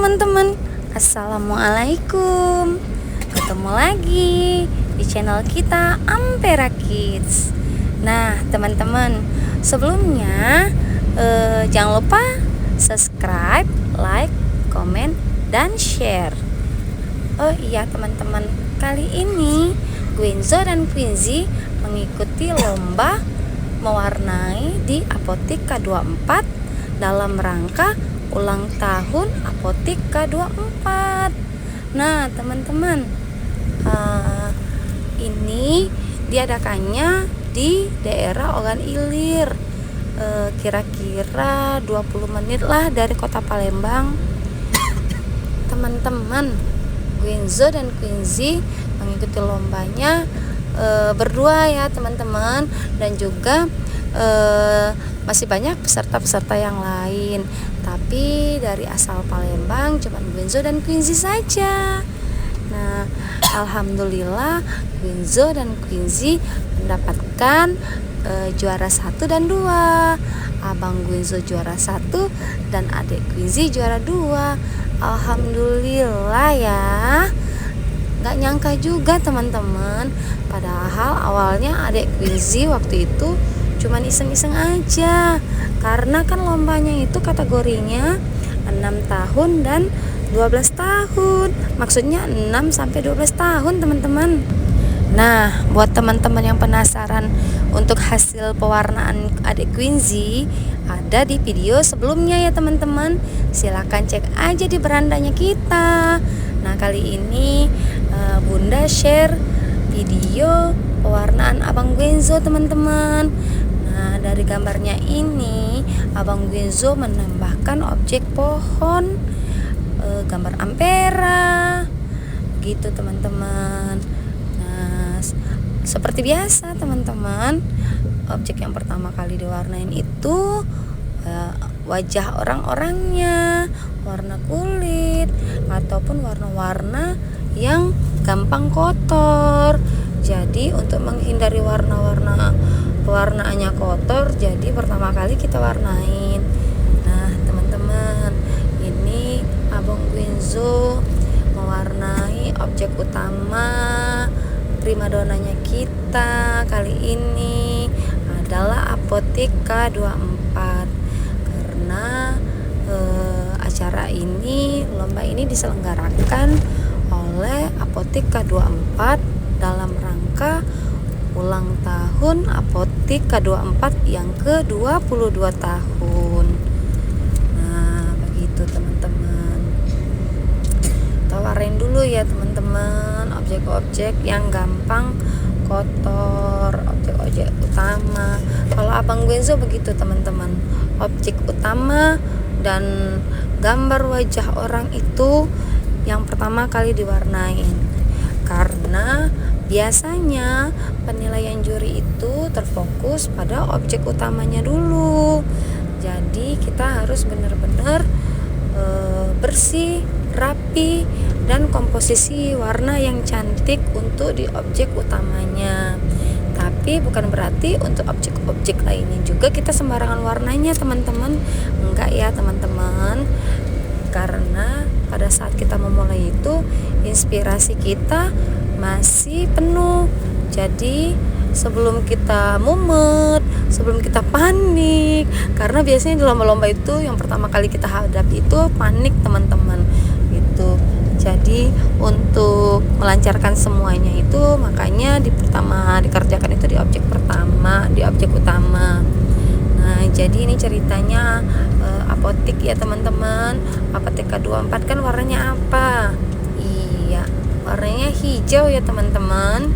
teman-teman, assalamualaikum. Ketemu lagi di channel kita Ampera Kids. Nah teman-teman, sebelumnya jangan lupa subscribe, like, komen, dan share. Oh iya teman-teman, kali ini Gwinzo dan Quincy mengikuti lomba mewarnai di Apotik K24 dalam rangka ulang tahun Apotik K24. Nah teman-teman, ini diadakannya di daerah Ogan Ilir, kira-kira 20 menit lah dari kota Palembang. Teman-teman, Gwinzo dan Quincy mengikuti lombanya berdua ya teman-teman, dan juga masih banyak peserta-peserta yang lain, tapi dari asal Palembang cuma Gwinzo dan Quincy saja. Nah, alhamdulillah Gwinzo dan Quincy mendapatkan juara 1 dan 2. Abang Gwinzo juara 1 dan adik Quincy juara 2. Alhamdulillah ya. Gak nyangka juga teman-teman, padahal awalnya adik Quincy waktu itu cuman iseng-iseng aja, karena kan lombanya itu kategorinya 6 tahun dan 12 tahun, maksudnya 6 sampai 12 tahun teman-teman. Nah, buat teman-teman yang penasaran untuk hasil pewarnaan adik Quincy, ada di video sebelumnya ya teman-teman. Silakan cek aja di berandanya kita. Nah, kali ini Bunda share video pewarnaan Abang Gwinzo teman-teman. Nah, dari gambarnya ini Abang Gwinzo menambahkan objek pohon, gambar ampera gitu teman-teman. Nah, seperti biasa teman-teman, objek yang pertama kali diwarnain itu wajah orang-orangnya, warna kulit ataupun warna-warna yang gampang kotor. Jadi untuk menghindari warna-warna pewarnaannya kotor, jadi pertama kali kita warnain. Nah teman-teman, ini Abang Gwinzo mewarnai objek utama primadonanya kita kali ini adalah Apotik K24, karena acara ini, lomba ini diselenggarakan oleh Apotik K24 dalam rangka ulang tahun Apotik K24 yang ke-22 tahun. Nah, begitu teman-teman. Tawarin dulu ya teman-teman objek-objek yang gampang kotor, objek-objek utama. Kalau Abang Gwinzo begitu teman-teman, objek utama dan gambar wajah orang itu yang pertama kali diwarnain, karena biasanya penilaian juri itu terfokus pada objek utamanya dulu. Jadi kita harus benar-benar bersih, rapi, dan komposisi warna yang cantik untuk di objek utamanya. Tapi bukan berarti untuk objek-objek lainnya juga kita sembarangan warnanya teman-teman. Enggak ya teman-teman, karena pada saat kita memulai itu inspirasi kita masih penuh. Jadi sebelum kita mumet, sebelum kita panik, karena biasanya di lomba-lomba itu yang pertama kali kita hadapi itu panik teman-teman gitu. Jadi untuk melancarkan semuanya itu, makanya pertama dikerjakan itu di objek pertama, di objek utama. Nah, jadi ini ceritanya apotik ya teman-teman. Apotik K24 kan warnanya apa? Iya, warnanya hijau ya teman-teman.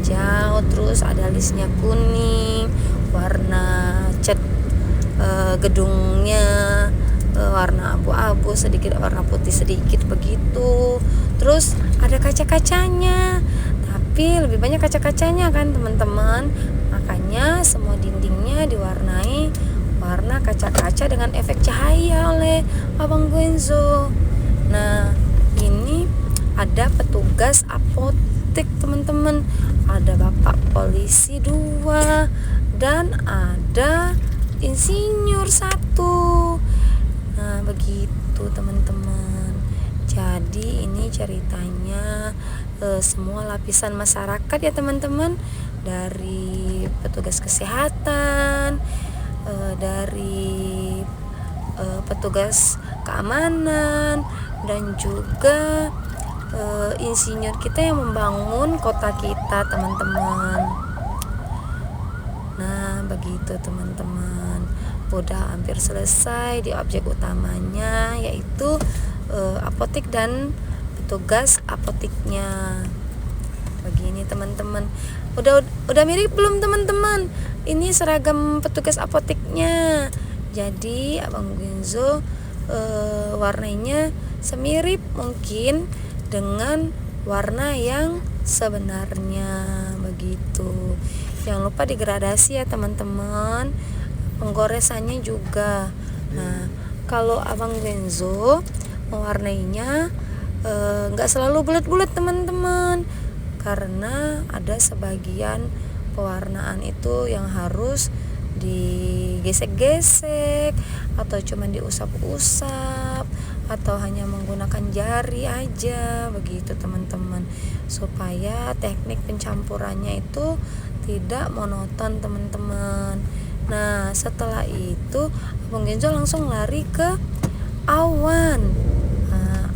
Hijau, terus ada listnya kuning, warna cat gedungnya warna abu-abu sedikit, warna putih sedikit begitu. Terus ada kaca-kacanya, tapi lebih banyak kaca-kacanya kan teman-teman. Makanya semua dindingnya diwarnai warna kaca-kaca dengan efek cahaya oleh Abang Gwinzo. Nah, ini ada petugas apotek teman-teman, ada bapak polisi 2 dan ada insinyur 1. Nah begitu teman-teman. Jadi ini ceritanya semua lapisan masyarakat ya teman-teman, dari petugas kesehatan, dari petugas keamanan, dan juga insinyur kita yang membangun kota kita teman-teman. Nah begitu teman-teman, udah hampir selesai di objek utamanya, yaitu apotek dan petugas apoteknya. Begini teman-teman, udah mirip belum teman-teman? Ini seragam petugas apoteknya. Jadi Abang Genzo warnanya semirip mungkin dengan warna yang sebenarnya begitu. Jangan lupa digradasi ya teman-teman, penggoresannya juga. Nah kalau Abang Genzo mewarnainya nggak selalu bulat-bulat teman-teman, karena ada sebagian pewarnaan itu yang harus digesek-gesek atau cuma diusap-usap atau hanya menggunakan jari aja begitu teman-teman, supaya teknik pencampurannya itu tidak monoton teman-teman. Nah setelah itu Abang Genzo langsung lari ke awan. Nah,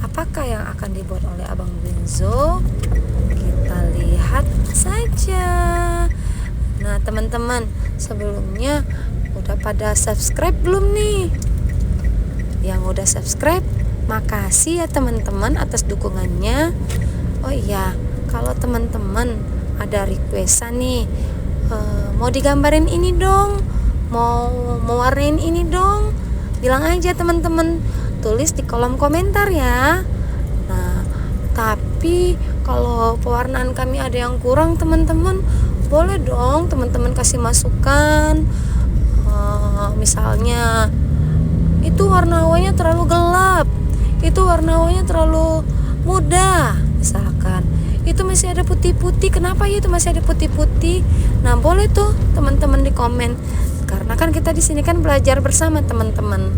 apakah yang akan dibuat oleh Abang Genzo? Kita lihat saja. Nah teman-teman, sebelumnya udah pada subscribe belum nih? Yang udah subscribe, makasih ya teman-teman atas dukungannya. Oh iya, kalau teman-teman ada requestan nih, mau digambarin ini dong, mau mewarnain ini dong, bilang aja teman-teman, tulis di kolom komentar ya. Nah tapi kalau pewarnaan kami ada yang kurang teman-teman, boleh dong teman-teman kasih masukan. Misalnya itu warna awalnya terlalu gelap, itu warna awalnya terlalu muda, misalkan itu masih ada putih-putih, kenapa ya itu masih ada putih-putih. Nah boleh tuh teman-teman di komen, karena kan kita di sini kan belajar bersama teman-teman.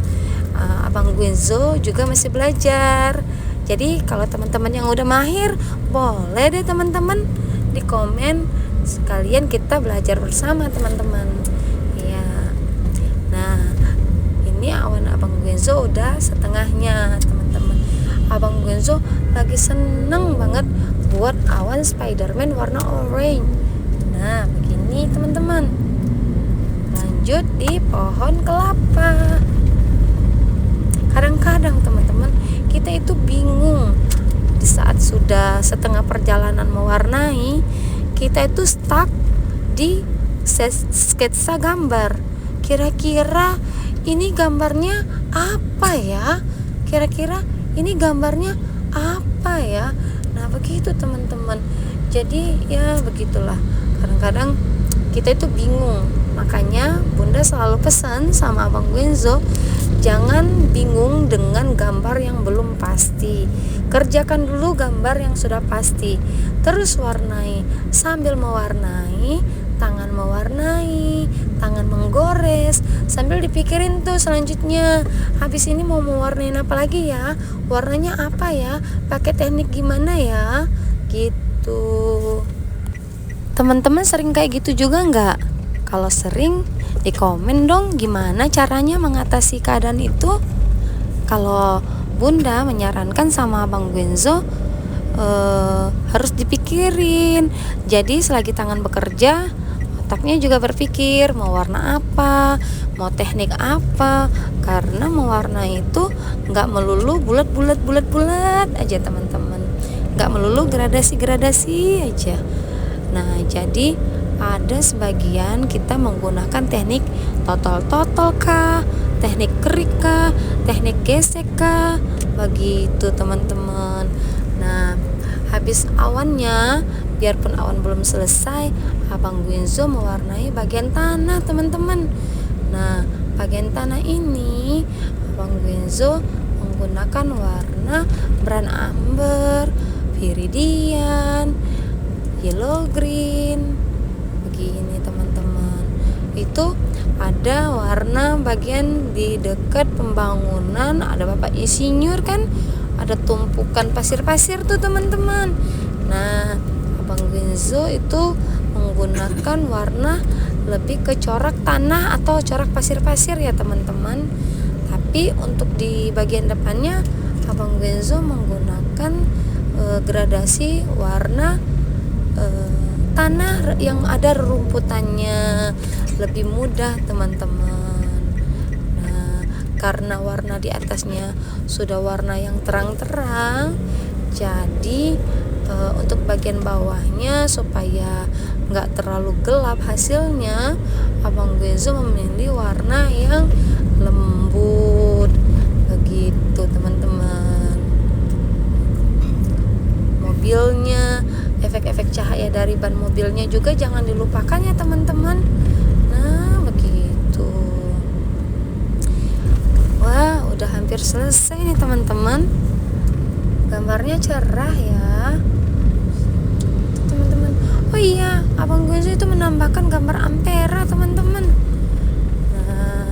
Abang Genzo juga masih belajar. Jadi kalau teman-teman yang udah mahir, boleh deh teman-teman di komen, sekalian kita belajar bersama teman-teman ya. Nah ini awan Abang Genzo udah setengahnya teman-teman. Abang Genzo lagi seneng banget buat awan Spiderman warna orange. Nah begini teman-teman, lanjut di pohon kelapa. Kadang-kadang teman-teman kita itu bingung di saat sudah setengah perjalanan mewarnai, kita itu stuck di sketsa gambar. Kira-kira ini gambarnya apa ya? Kira-kira ini gambarnya apa ya? Nah begitu teman-teman. Jadi ya begitulah, kadang-kadang kita itu bingung. Makanya Bunda selalu pesan sama Abang Genzo, jangan bingung dengan gambar yang belum pasti. Kerjakan dulu gambar yang sudah pasti, terus warnai. Sambil mewarnai, tangan mewarnai, tangan menggores, sambil dipikirin tuh selanjutnya, habis ini mau mewarnain apa lagi ya, warnanya apa ya, pakai teknik gimana ya, gitu. Teman-teman sering kayak gitu juga nggak? Kalau sering, di komen dong gimana caranya mengatasi keadaan itu. Kalau Bunda menyarankan sama Abang Genzo, harus dipikirin. Jadi selagi tangan bekerja, otaknya juga berpikir mau warna apa, mau teknik apa. Karena mewarna itu nggak melulu bulat aja teman-teman, nggak melulu gradasi aja. Nah jadi ada sebagian kita menggunakan teknik totol kah, teknik kerik kah, teknik gesek kah, begitu teman-teman. Nah habis awannya, biarpun awan belum selesai, Abang Genzo mewarnai bagian tanah teman-teman. Nah bagian tanah ini Abang Genzo menggunakan warna brown amber, viridian, yellow green. Begini teman-teman, itu ada ada warna bagian di dekat pembangunan, ada Bapak Insinyur kan, ada tumpukan pasir-pasir tuh teman-teman. Nah, Abang Genzo itu menggunakan warna lebih ke corak tanah atau corak pasir-pasir ya teman-teman. Tapi untuk di bagian depannya Abang Genzo menggunakan gradasi warna tanah yang ada rerumputannya, lebih mudah teman-teman. Nah, karena warna di atasnya sudah warna yang terang-terang, jadi untuk bagian bawahnya supaya nggak terlalu gelap hasilnya, Abang Genzo memilih warna yang lembut begitu teman-teman. Mobilnya, efek-efek cahaya dari ban mobilnya juga jangan dilupakan ya teman-teman. Nah begitu. Wah, udah hampir selesai nih teman-teman. Gambarnya cerah ya teman-teman. Oh iya, Abang Genzo itu menambahkan gambar ampera teman-teman. Nah,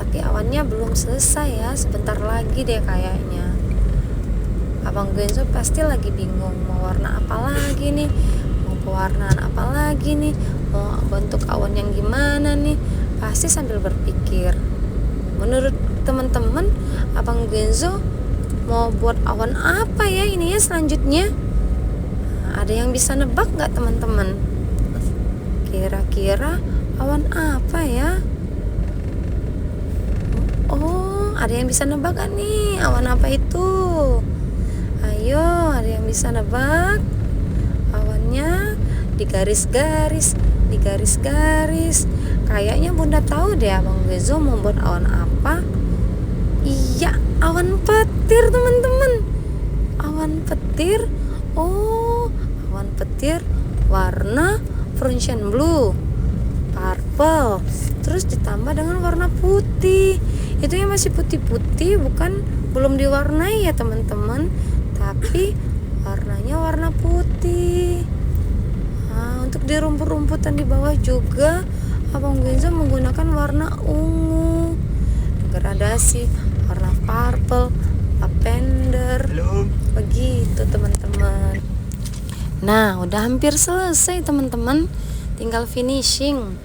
tapi awannya belum selesai ya, sebentar lagi deh kayaknya. Abang Genzo pasti lagi bingung mau warna apa lagi nih, mau pewarnaan apa lagi nih, mau bentuk awan yang gimana nih, pasti sambil berpikir. Menurut teman-teman, Abang Genzo mau buat awan apa ya ini ya selanjutnya? Nah, ada yang bisa nebak nggak teman-teman? Kira-kira awan apa ya? Oh, ada yang bisa nebak gak nih awan apa itu? Ayo, ada yang bisa nebak? Awannya digaris-garis. Kayaknya Bunda tahu deh Abang Genzo membuat awan apa. Iya, awan petir teman-teman. Awan petir. Oh, awan petir warna Prussian blue, purple, terus ditambah dengan warna putih. Itu yang masih putih-putih, belum diwarnai ya teman-teman, tapi warnanya warna putih. Nah, untuk di rumput-rumputan di bawah juga Abang Genzo menggunakan warna ungu, gradasi warna purple, lavender. Begitu teman-teman. Nah, udah hampir selesai teman-teman, tinggal finishing.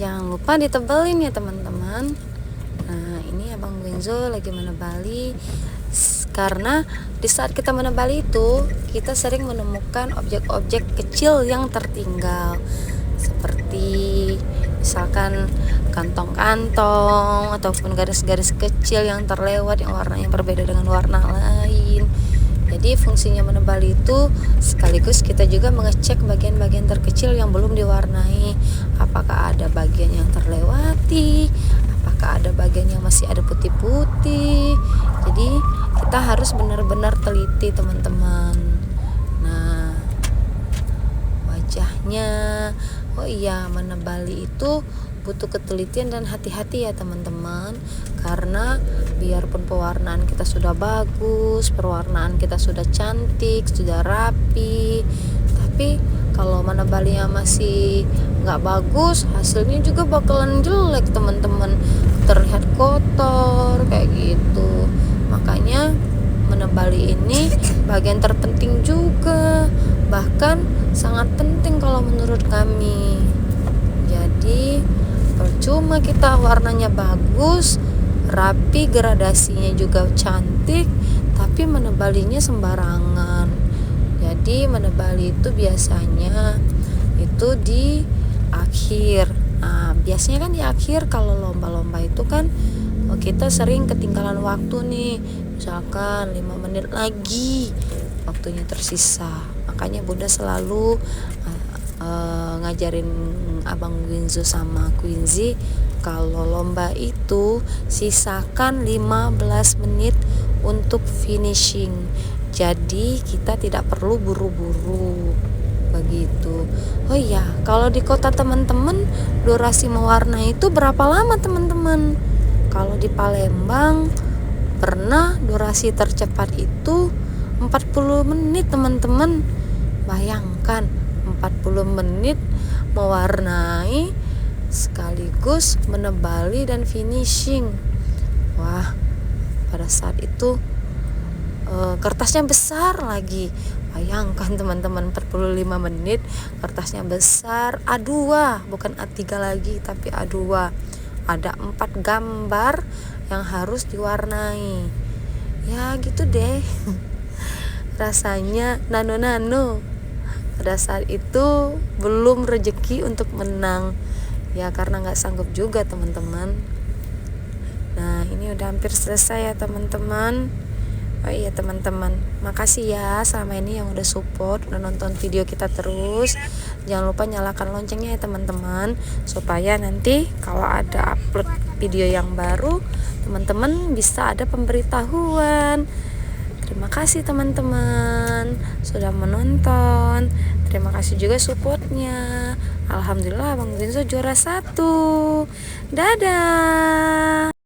Jangan lupa ditebelin ya teman-teman. Nah, ini Abang Genzo lagi menebali, karena di saat kita menebali itu kita sering menemukan objek-objek kecil yang tertinggal, seperti misalkan kantong-kantong ataupun garis-garis kecil yang terlewat yang warnanya berbeda dengan warna lain. Jadi fungsinya menebali itu sekaligus kita juga mengecek bagian-bagian terkecil yang belum diwarnai, apakah ada bagian yang terlewati, apakah ada bagian yang masih ada putih-putih. Jadi kita harus benar-benar teliti teman-teman. Nah, wajahnya, oh iya, menebali itu butuh ketelitian dan hati-hati ya teman-teman, karena biarpun pewarnaan kita sudah bagus, pewarnaan kita sudah cantik, sudah rapi, tapi kalau menebalinya masih nggak bagus, hasilnya juga bakalan jelek teman-teman, terlihat kotor kayak gitu. Makanya menebali ini bagian terpenting juga, bahkan sangat penting kalau menurut kami. Jadi percuma kita warnanya bagus, rapi, gradasinya juga cantik, tapi menebalinya sembarangan. Jadi menebali itu biasanya itu di akhir. Nah, biasanya kan di akhir kalau lomba-lomba itu kan kita sering ketinggalan waktu nih, misalkan 5 menit lagi waktunya tersisa. Makanya Bunda selalu ngajarin Abang Genzo sama Quincy, kalau lomba itu sisakan 15 menit untuk finishing. Jadi kita tidak perlu buru-buru begitu. Oh iya, kalau di kota teman-teman durasi mewarnai itu berapa lama teman-teman? Kalau di Palembang pernah durasi tercepat itu 40 menit teman-teman. Bayangkan 40 menit mewarnai sekaligus menebali dan finishing. Wah, pada saat itu kertasnya besar lagi. Bayangkan teman-teman, 45 menit kertasnya besar, A2, bukan A3 lagi tapi A2. Ada 4 gambar yang harus diwarnai. Ya gitu deh. Rasanya nano-nano. Pada saat itu belum rezeki untuk menang. Ya karena gak sanggup juga teman-teman. Nah ini udah hampir selesai ya teman-teman. Oh iya teman-teman, makasih ya selama ini yang udah support, udah nonton video kita terus. Jangan lupa nyalakan loncengnya ya teman-teman, supaya nanti kalau ada upload video yang baru, teman-teman bisa ada pemberitahuan. Terima kasih teman-teman sudah menonton. Terima kasih juga supportnya. Alhamdulillah Bang Gunzo juara 1. Dadah.